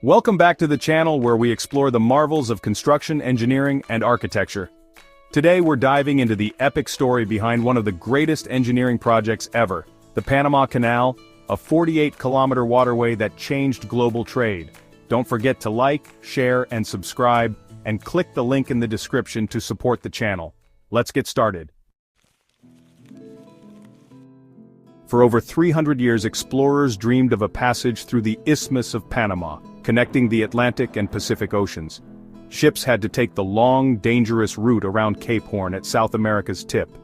Welcome back to the channel where we explore the marvels of construction, engineering, and architecture. Today we're diving into the epic story behind one of the greatest engineering projects ever, the Panama Canal, a 48-kilometer waterway that changed global trade. Don't forget to like, share, and subscribe, and click the link in the description to support the channel. Let's get started. For over 300 years, explorers dreamed of a passage through the Isthmus of Panama, connecting the Atlantic and Pacific Oceans. Ships had to take the long, dangerous route around Cape Horn at South America's tip.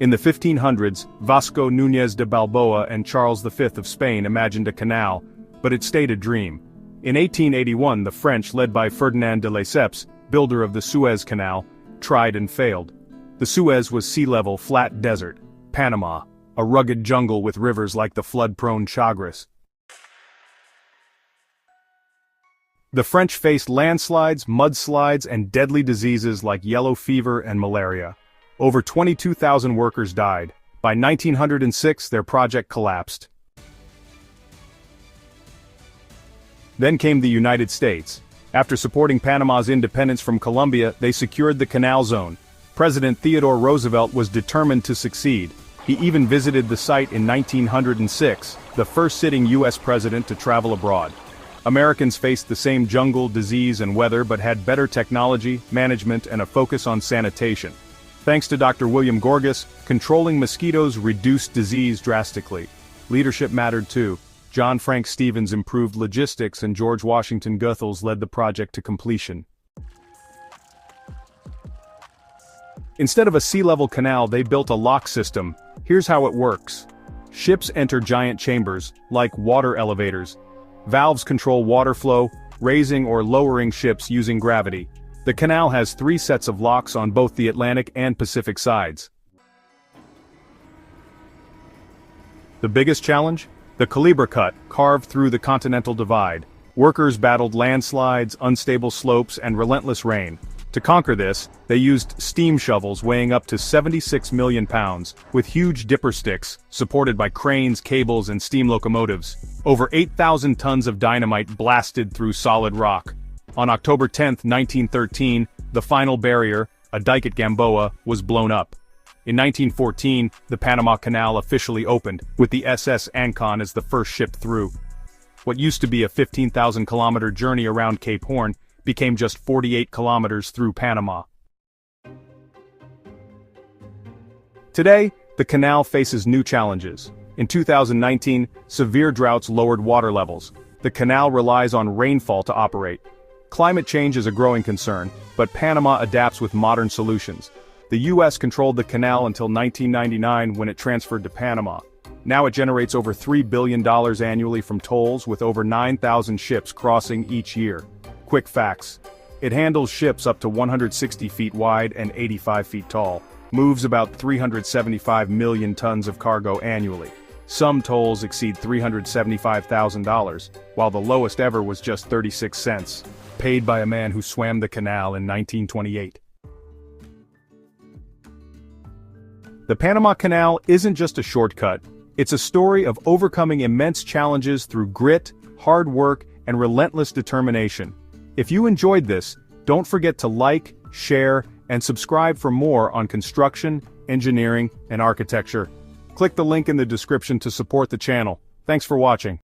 In the 1500s, Vasco Núñez de Balboa and Charles V of Spain imagined a canal, but it stayed a dream. In 1881, the French, led by Ferdinand de Lesseps, builder of the Suez Canal, tried and failed. The Suez was sea-level, flat desert. Panama, a rugged jungle with rivers like the flood-prone Chagres. The French faced landslides, mudslides, and deadly diseases like yellow fever and malaria. Over 22,000 workers died. By 1906, their project collapsed. Then came the United States. After supporting Panama's independence from Colombia, they secured the Canal Zone. President Theodore Roosevelt was determined to succeed. He even visited the site in 1906, the first sitting U.S. president to travel abroad. Americans faced the same jungle, disease, and weather but had better technology, management, and a focus on sanitation. Thanks to Dr. William Gorgas, controlling mosquitoes reduced disease drastically. Leadership mattered too. John Frank Stevens improved logistics and George Washington Goethals led the project to completion. Instead of a sea-level canal, they built a lock system. Here's how it works. Ships enter giant chambers, like water elevators. Valves control water flow, raising or lowering ships using gravity. The canal has 3 sets of locks on both the Atlantic and Pacific sides. The biggest challenge? The Culebra Cut, carved through the continental divide. Workers battled landslides, unstable slopes, and relentless rain. To conquer this, they used steam shovels weighing up to 76 million pounds, with huge dipper sticks, supported by cranes, cables, and steam locomotives. Over 8,000 tons of dynamite blasted through solid rock. On October 10, 1913, the final barrier, a dike at Gamboa, was blown up. In 1914, the Panama Canal officially opened, with the SS Ancon as the first ship through. What used to be a 15,000-kilometer journey around Cape Horn became just 48 kilometers through Panama. Today, the canal faces new challenges. In 2019, severe droughts lowered water levels. The canal relies on rainfall to operate. Climate change is a growing concern, but Panama adapts with modern solutions. The U.S. controlled the canal until 1999 when it transferred to Panama. Now it generates over $3 billion annually from tolls, with over 9,000 ships crossing each year. Quick facts. It handles ships up to 160 feet wide and 85 feet tall, moves about 375 million tons of cargo annually. Some tolls exceed $375,000, while the lowest ever was just 36 cents, paid by a man who swam the canal in 1928. The Panama Canal isn't just a shortcut, it's a story of overcoming immense challenges through grit, hard work, and relentless determination. If you enjoyed this, don't forget to like, share, and subscribe for more on construction, engineering, and architecture. Click the link in the description to support the channel. Thanks for watching.